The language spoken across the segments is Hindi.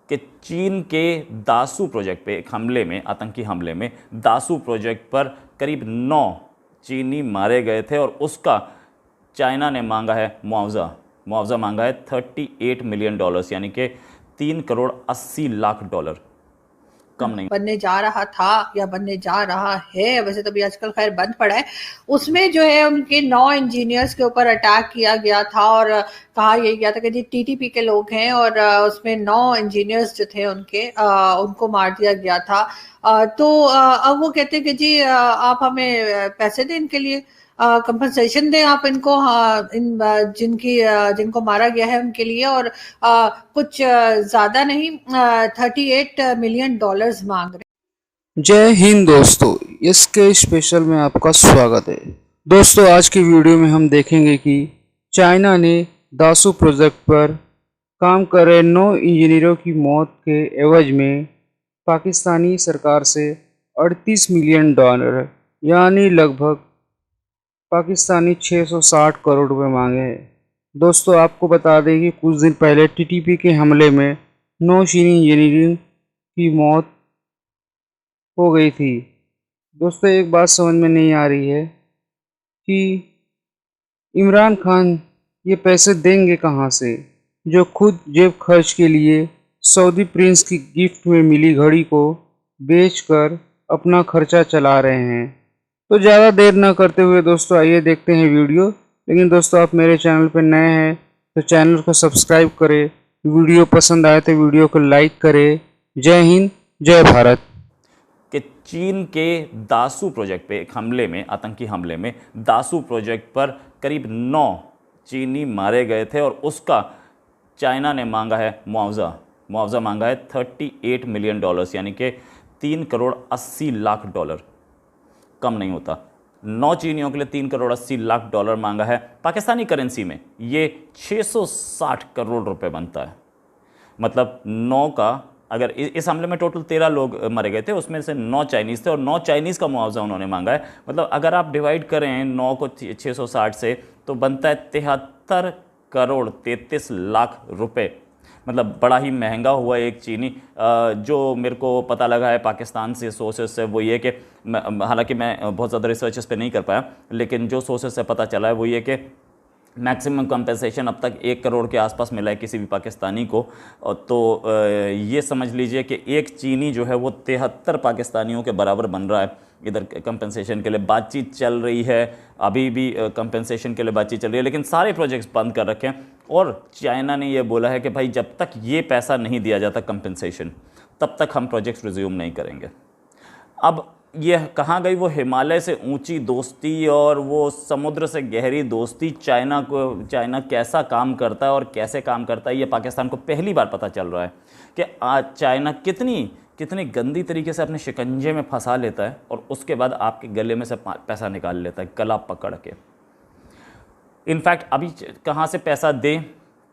कि चीन के दासू प्रोजेक्ट पे एक हमले में, आतंकी हमले में दासू प्रोजेक्ट पर करीब 9 चीनी मारे गए थे और उसका चाइना ने मांगा है मुआवजा मांगा है $38 मिलियन, यानी कि 3 करोड़ 80 लाख डॉलर। कम नहीं। बनने जा रहा था या बनने जा रहा है, वैसे तो भी आजकल खैर बंद पड़ा है। उसमें जो है उनके 9 इंजीनियर्स के ऊपर अटैक किया गया था और कहा यह गया था कि जी टीटीपी के लोग हैं और उसमें 9 इंजीनियर्स जो थे उनके उनको मार दिया गया था। तो अब वो कहते हैं कि जी आप हमें पैसे दें इनके लिए, कंपनसेशन दें आप इनको, हाँ, इन जिनको मारा गया है उनके लिए, और कुछ ज्यादा नहीं, $38 मिलियन मांग रहे। जय हिंद दोस्तों, इसके स्पेशल में आपका स्वागत है। दोस्तों आज की वीडियो में हम देखेंगे कि चाइना ने दासू प्रोजेक्ट पर काम कर रहे 9 इंजीनियरों की मौत के एवज में पाकिस्तानी सरकार से $38 मिलियन यानी लगभग पाकिस्तानी 660 करोड़ रुपए मांगे हैं। दोस्तों आपको बता दें कि कुछ दिन पहले टीटीपी के हमले में 9 चीनी इंजीनियरिंग की मौत हो गई थी। दोस्तों एक बात समझ में नहीं आ रही है कि इमरान खान ये पैसे देंगे कहाँ से, जो खुद जेब खर्च के लिए सऊदी प्रिंस की गिफ्ट में मिली घड़ी को बेचकर अपना खर्चा चला रहे हैं। तो ज़्यादा देर न करते हुए दोस्तों आइए देखते हैं वीडियो। लेकिन दोस्तों आप मेरे चैनल पर नए हैं तो चैनल को सब्सक्राइब करें, वीडियो पसंद आए तो वीडियो को लाइक करें। जय हिंद, जय भारत। कि चीन के दासू प्रोजेक्ट पे एक हमले में, आतंकी हमले में दासू प्रोजेक्ट पर करीब 9 चीनी मारे गए थे और उसका चाइना ने मांगा है मुआवजा मांगा है $38 मिलियन, यानी कि $3 करोड़ 80 लाख। कम नहीं होता। 9 चीनियों के लिए $3 करोड़ 80 लाख मांगा है। पाकिस्तानी करेंसी में ये 660 करोड़ रुपए बनता है। मतलब 9 का, अगर इस हमले में टोटल 13 लोग मरे गए थे, उसमें से 9 चाइनीज़ थे और 9 चाइनीज़ का मुआवजा उन्होंने मांगा है। मतलब अगर आप डिवाइड करें 9 को 660 से तो बनता है 73 करोड़ 33 लाख रुपए। मतलब बड़ा ही महंगा हुआ एक चीनी। जो मेरे को पता लगा है पाकिस्तान से सोर्सेज से वो ये कि, हालांकि मैं बहुत ज़्यादा रिसर्च इस पर नहीं कर पाया, लेकिन जो सोर्सेज से पता चला है वो ये कि मैक्सिमम कंपनसेशन अब तक 1 करोड़ के आसपास मिला है किसी भी पाकिस्तानी को। तो ये समझ लीजिए कि एक चीनी जो है वो 73 पाकिस्तानियों के बराबर बन रहा है। इधर कंपनसेशन के लिए बातचीत चल रही है, अभी भी कंपनसेशन के लिए बातचीत चल रही है, लेकिन सारे प्रोजेक्ट्स बंद कर रखे हैं। और चाइना ने ये बोला है कि भाई जब तक ये पैसा नहीं दिया जाता कंपनसेशन, तब तक हम प्रोजेक्ट्स रिज्यूम नहीं करेंगे। अब ये कहाँ गई वो हिमालय से ऊंची दोस्ती और वो समुद्र से गहरी दोस्ती? चाइना कैसा काम करता है और कैसे काम करता है, ये पाकिस्तान को पहली बार पता चल रहा है कि आज चाइना कितनी गंदी तरीके से अपने शिकंजे में फंसा लेता है और उसके बाद आपके गले में से पैसा निकाल लेता है गला पकड़ के। इनफैक्ट अभी कहाँ से पैसा दे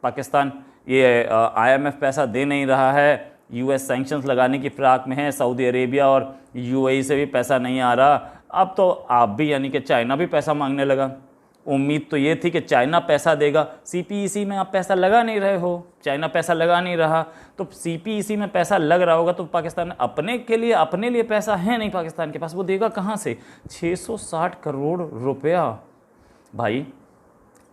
पाकिस्तान? ये IMF पैसा दे नहीं रहा है, US सैंक्शंस लगाने की फिराक में है, सऊदी अरेबिया और UAE से भी पैसा नहीं आ रहा। अब तो आप भी, यानी कि चाइना भी पैसा मांगने लगा। उम्मीद तो ये थी कि चाइना पैसा देगा। CPEC में आप पैसा लगा नहीं रहे हो, चाइना पैसा लगा नहीं रहा, तो CPEC में पैसा लग रहा होगा तो पाकिस्तान अपने लिए पैसा है नहीं पाकिस्तान के पास, वो देगा कहाँ से? 660 करोड़ रुपया भाई।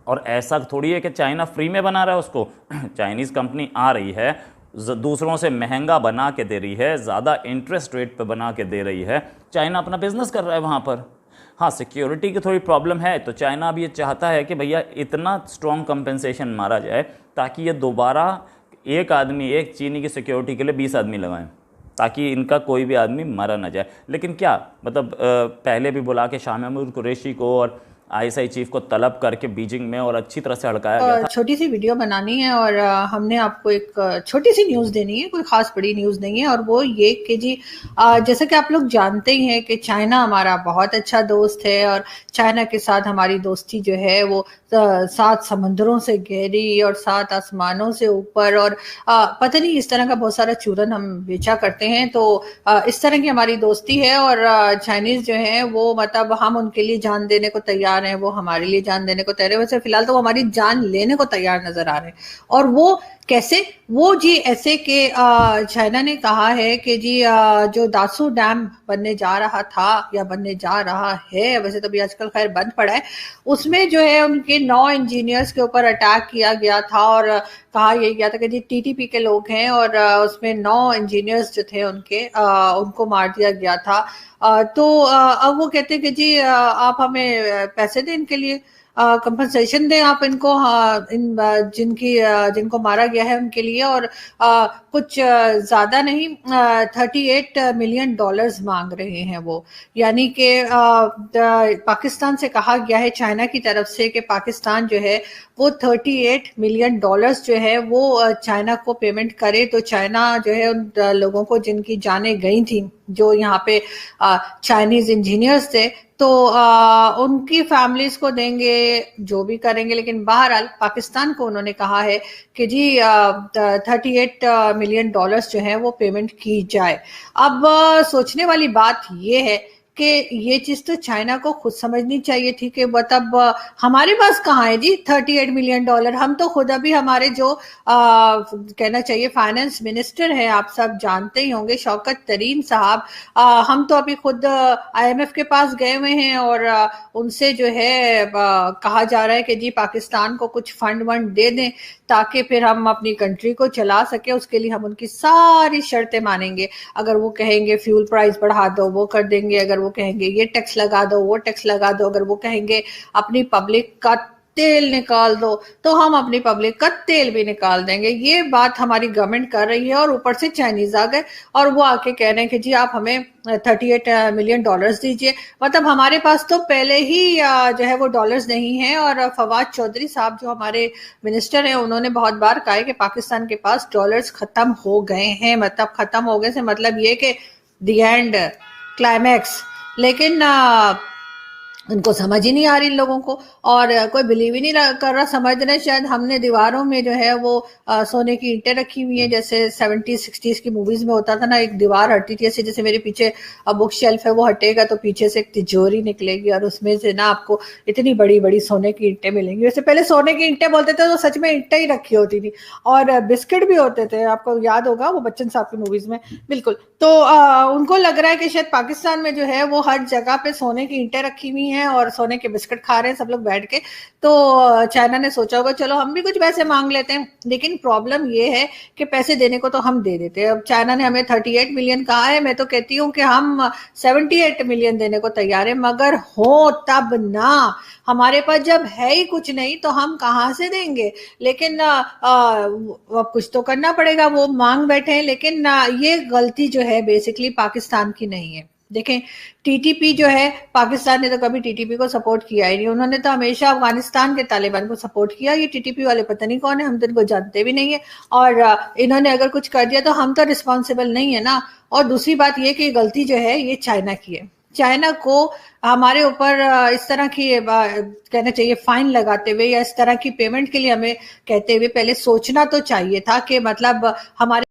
और ऐसा थोड़ी है कि चाइना फ्री में बना रहा है उसको। चाइनीज़ कंपनी आ रही है, दूसरों से महंगा बना के दे रही है, ज़्यादा इंटरेस्ट रेट पे बना के दे रही है। चाइना अपना बिजनेस कर रहा है वहाँ पर। हाँ, सिक्योरिटी की थोड़ी प्रॉब्लम है, तो चाइना अब ये चाहता है कि भैया इतना स्ट्रॉन्ग कंपनसेशन मारा जाए ताकि ये दोबारा एक चीनी की सिक्योरिटी के लिए 20 आदमी लगाएं, ताकि इनका कोई भी आदमी मारा ना जाए। लेकिन क्या मतलब, पहले भी बुला के शाह महमूद कुरैशी को और ISI चीफ को तलब करके बीजिंग में और अच्छी तरह से हड़काया गया था। छोटी सी वीडियो बनानी है और हमने आपको एक छोटी सी न्यूज़ देनी है, कोई खास बड़ी न्यूज़ नहीं है, और वो ये कि जी जैसा कि आप लोग जानते ही हैं कि चाइना हमारा बहुत अच्छा दोस्त है और चाइना के साथ हमारी दोस्ती जो है वो 7 समंदरों से गहरी और 7 आसमानों से ऊपर, और पता नहीं इस तरह का बहुत सारा चूरन हम बेचा करते हैं। तो इस तरह की हमारी दोस्ती है और चाइनीज जो है वो, मतलब हम उनके लिए जान देने को तैयार हैं, वो हमारे लिए जान देने को तैयार है। वैसे फिलहाल तो वो हमारी जान लेने को तैयार नजर आ रहे हैं। और वो कैसे वो जी ऐसे कि चाइना ने कहा है कि जी जो दासू डैम बनने जा रहा था या बनने जा रहा है, वैसे तो भी आजकल खैर बंद पड़ा है, उसमें जो है उनके 9 इंजीनियर्स के ऊपर अटैक किया गया था और कहा यही गया था कि जी टीटीपी के लोग हैं और उसमें 9 इंजीनियर्स जो थे उनके उनको मार दिया गया था। तो अब वो कहते हैं कि जी आप हमें पैसे दें इनके लिए, कंपनसेशन दें आप इनको, जिनको मारा गया है उनके लिए, और कुछ ज्यादा नहीं, $38 मिलियन मांग रहे हैं वो। यानी कि पाकिस्तान से कहा गया है चाइना की तरफ से कि पाकिस्तान जो है वो $38 मिलियन जो है वो चाइना को पेमेंट करे, तो चाइना जो है उन लोगों को जिनकी जानें गई थी, जो यहाँ पे चाइनीज इंजीनियर्स थे, तो उनकी फैमिलीज को देंगे, जो भी करेंगे। लेकिन बहरहाल पाकिस्तान को उन्होंने कहा है कि जी $38 मिलियन जो है वो पेमेंट की जाए। अब सोचने वाली बात ये है कि ये चीज तो चाइना को खुद समझनी चाहिए थी कि मतलब हमारे पास कहाँ है जी $38 मिलियन। हम तो खुद अभी हमारे जो कहना चाहिए फाइनेंस मिनिस्टर है, आप सब जानते ही होंगे, शौकत तरीन साहब, हम तो अभी खुद IMF के पास गए हुए हैं और उनसे जो है कहा जा रहा है कि जी पाकिस्तान को कुछ फंड वंड दे दें ताकि फिर हम अपनी कंट्री को चला सके। उसके लिए हम उनकी सारी शर्तें मानेंगे। अगर वो कहेंगे फ्यूल प्राइस बढ़ा दो, वो कर देंगे। अगर वो कहेंगे ये टैक्स लगा दो, वो टैक्स लगा दो। अगर वो कहेंगे अपनी पब्लिक का तेल निकाल दो, तो हम अपनी पब्लिक का तेल भी निकाल देंगे। ये बात हमारी गवर्नमेंट कर रही है और ऊपर से चाइनीज आ गए और वो आके कह रहे हैं कि जी आप हमें $38 मिलियन दीजिए। मतलब हमारे पास तो पहले ही जो है वो डॉलर्स नहीं है। और फवाद चौधरी साहब जो हमारे मिनिस्टर हैं, उन्होंने बहुत बार कहा है कि पाकिस्तान के पास डॉलर्स खत्म हो गए हैं। मतलब खत्म हो गए से मतलब ये कि दी एंड, क्लाइमैक्स। लेकिन उनको समझ ही नहीं आ रही इन लोगों को, और कोई बिलीव ही नहीं कर रहा। समझ रहे शायद हमने दीवारों में जो है वो सोने की ईंटें रखी हुई हैं, जैसे 70s 60s की मूवीज में होता था ना, एक दीवार हटती थी ऐसे, जैसे मेरे पीछे बुक शेल्फ है वो हटेगा तो पीछे से एक तिजोरी निकलेगी और उसमें से ना आपको इतनी बड़ी बड़ी सोने की ईंटें मिलेंगी। वैसे पहले सोने की ईंटें बोलते थे तो सच में ईंटें ही रखी होती थी, और बिस्किट भी होते थे, आपको याद होगा वो बच्चन साहब की मूवीज में। बिल्कुल। तो उनको लग रहा है कि शायद पाकिस्तान में जो है वो हर जगह पे सोने की ईंटें रखी हुई हैं और सोने के बिस्किट खा रहे हैं सब लोग बैठ के। तो चाइना ने सोचा होगा चलो हम भी कुछ पैसे मांग लेते हैं। लेकिन प्रॉब्लम ये है कि पैसे देने को तो हम दे देते हैं। अब चाइना ने हमें 38 मिलियन कहा है, मैं तो कहती हूँ कि हम 78 मिलियन देने को तैयार है, मगर हो तब ना। हमारे पास जब है ही कुछ नहीं तो हम कहाँ से देंगे। लेकिन अब कुछ तो करना पड़ेगा, वो मांग बैठे हैं। लेकिन ये गलती जो है बेसिकली पाकिस्तान की नहीं है। देखें, टीटीपी जो है, पाकिस्तान ने तो कभी टीटीपी को सपोर्ट किया ही नहीं। उन्होंने तो हमेशा अफगानिस्तान के तालिबान को सपोर्ट किया। ये टीटीपी वाले पता नहीं कौन है, हम तो इनको जानते भी नहीं है। और इन्होंने अगर कुछ कर दिया तो हम तो रिस्पॉन्सिबल नहीं है ना। और दूसरी बात ये कि गलती जो है ये चाइना की है। चाइना को हमारे ऊपर इस तरह की कहना चाहिए फाइन लगाते हुए या इस तरह की पेमेंट के लिए हमें कहते हुए पहले सोचना तो चाहिए था कि मतलब हमारे